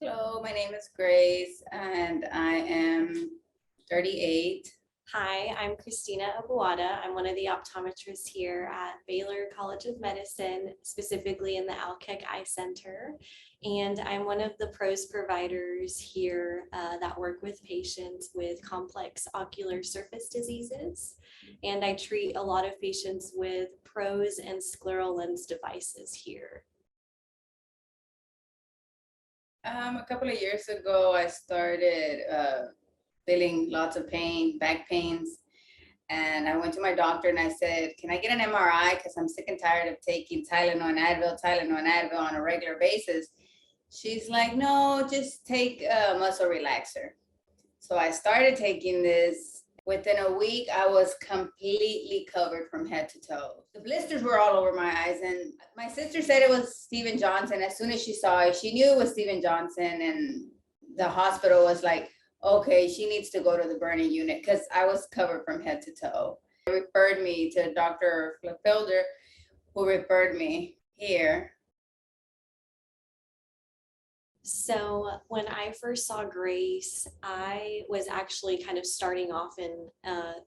Hello, my name is Grace and I am 38. Hi, I'm Christina Abuata. I'm one of the optometrists here at Baylor College of Medicine, specifically in the Alkek Eye Center. And I'm one of the PROSE providers here that work with patients with complex ocular surface diseases. And I treat a lot of patients with PROSE and scleral lens devices here. A couple of years ago, I started feeling lots of pain, back pains. And I went to my doctor and I said, can I get an MRI? Because I'm sick and tired of taking Tylenol and Advil on a regular basis. She's like, no, just take a muscle relaxer. So I started taking this. Within a week, I was completely covered from head to toe. The blisters were all over my eyes. And my sister said it was Steven Johnson. As soon as she saw it, she knew it was Steven Johnson. And the hospital was like, okay, she needs to go to the burning unit because I was covered from head to toe. They referred me to Dr. Felder, who referred me here. So when I first saw Grace, I was actually kind of starting off in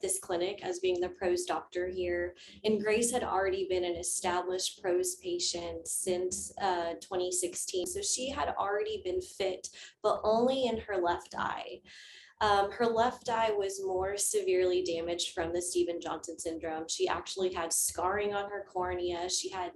this clinic as being the PROSE doctor here. And Grace had already been an established PROSE patient since 2016. So she had already been fit, but only in her left eye. Her left eye was more severely damaged from the Steven Johnson syndrome. She actually had scarring on her cornea. She had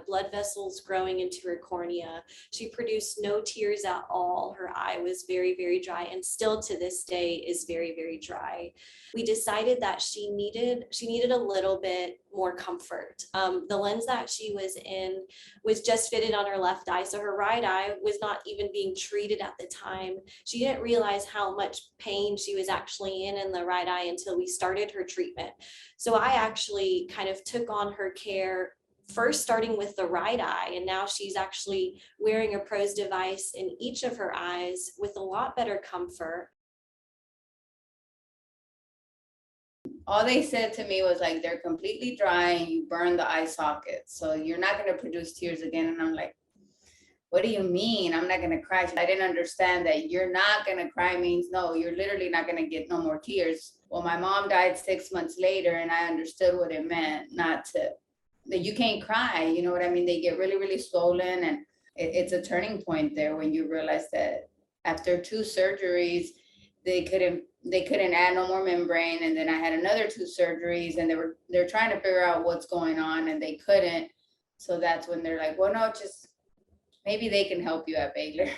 blood vessels growing into her cornea. She produced no tears at all. Her eye was very, very dry, and still to this day is very, very dry. We decided that she needed a little bit more comfort. The lens that she was in was just fitted on her left eye, so her right eye was not even being treated at the time. She didn't realize how much pain she was actually in the right eye until we started her treatment. So I actually kind of took on her care, first starting with the right eye, and now she's actually wearing a PROSE device in each of her eyes with a lot better comfort. All they said to me was like, they're completely dry and you burn the eye sockets, so you're not going to produce tears again. And I'm like, what do you mean I'm not going to cry? I didn't understand that you're not going to cry means no, you're literally not going to get no more tears. Well, my mom died 6 months later and I understood what it meant, not to, that you can't cry, you know what I mean? They get really, really swollen, and it's a turning point there when you realize that after 2 surgeries, they couldn't add no more membrane. And then I had another 2 surgeries and they're trying to figure out what's going on and they couldn't. So that's when they're like, well, no, just maybe they can help you at Baylor.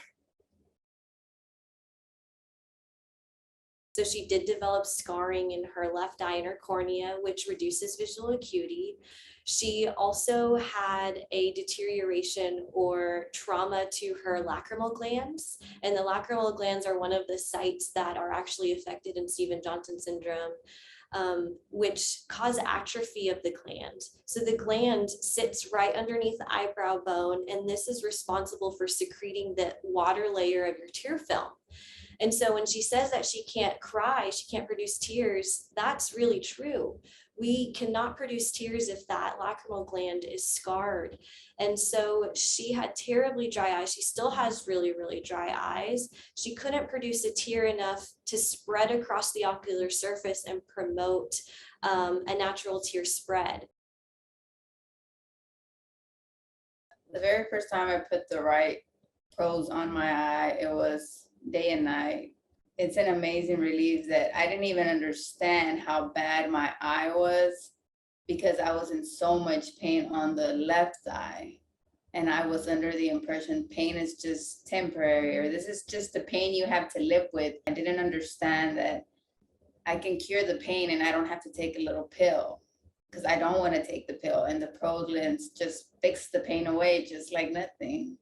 So she did develop scarring in her left eye and her cornea, which reduces visual acuity. She also had a deterioration or trauma to her lacrimal glands. And the lacrimal glands are one of the sites that are actually affected in Steven Johnson syndrome, which cause atrophy of the gland. So the gland sits right underneath the eyebrow bone, and this is responsible for secreting the water layer of your tear film. And so when she says that she can't cry, she can't produce tears, that's really true. We cannot produce tears if that lacrimal gland is scarred. And so she had terribly dry eyes. She still has really, really dry eyes. She couldn't produce a tear enough to spread across the ocular surface and promote a natural tear spread. The very first time I put the right PROSE on my eye, it was day and night. It's an amazing relief that I didn't even understand how bad my eye was because I was in so much pain on the left eye. And I was under the impression pain is just temporary, or this is just the pain you have to live with. I didn't understand that I can cure the pain and I don't have to take a little pill, because I don't want to take the pill. And the PROSE lens just fixed the pain away just like nothing.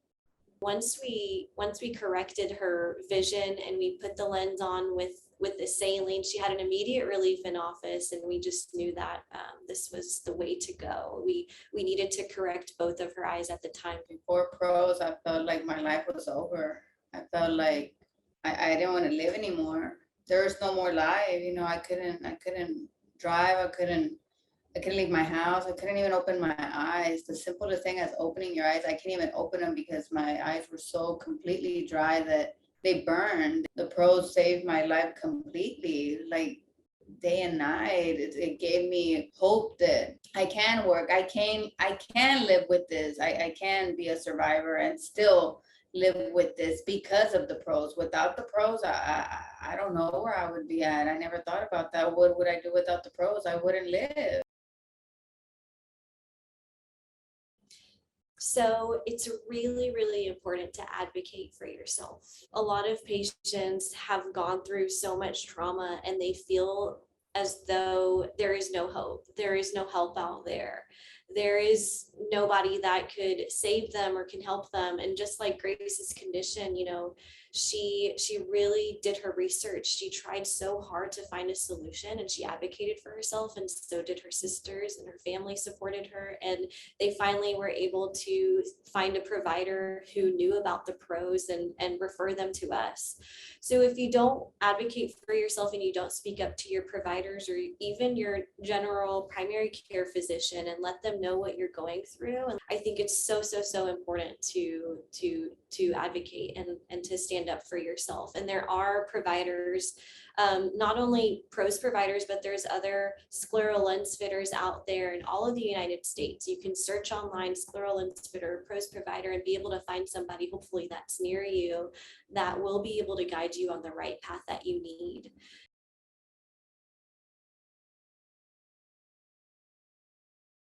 Once we corrected her vision and we put the lens on with the saline, she had an immediate relief in office, and we just knew that this was the way to go. We needed to correct both of her eyes at the time. Before PROSE, I felt like my life was over. I felt like I didn't want to live anymore. There was no more life. You know, I couldn't drive. I couldn't I couldn't leave my house. I couldn't even open my eyes. The simplest thing as opening your eyes, I can't even open them because my eyes were so completely dry that they burned. The PROSE saved my life completely, like day and night. It gave me hope that I can work. I can live with this. I can be a survivor and still live with this because of the PROSE. Without the PROSE, I don't know where I would be at. I never thought about that. What would I do without the PROSE? I wouldn't live. So it's really, really important to advocate for yourself. A lot of patients have gone through so much trauma and they feel as though there is no hope, there is no help out there. There is nobody that could save them or can help them. And just like Grace's condition, she really did her research. She tried so hard to find a solution and she advocated for herself, and so did her sisters, and her family supported her. And they finally were able to find a provider who knew about the PROSE and refer them to us. So if you don't advocate for yourself and you don't speak up to your providers or even your general primary care physician and let them know what you're going through, and I think it's so, so, so important to advocate and to stand up for yourself. And there are providers, not only PROSE providers, but there's other scleral lens fitters out there in all of the United States. You can search online scleral lens fitter, PROSE provider, and be able to find somebody, hopefully that's near you, that will be able to guide you on the right path that you need.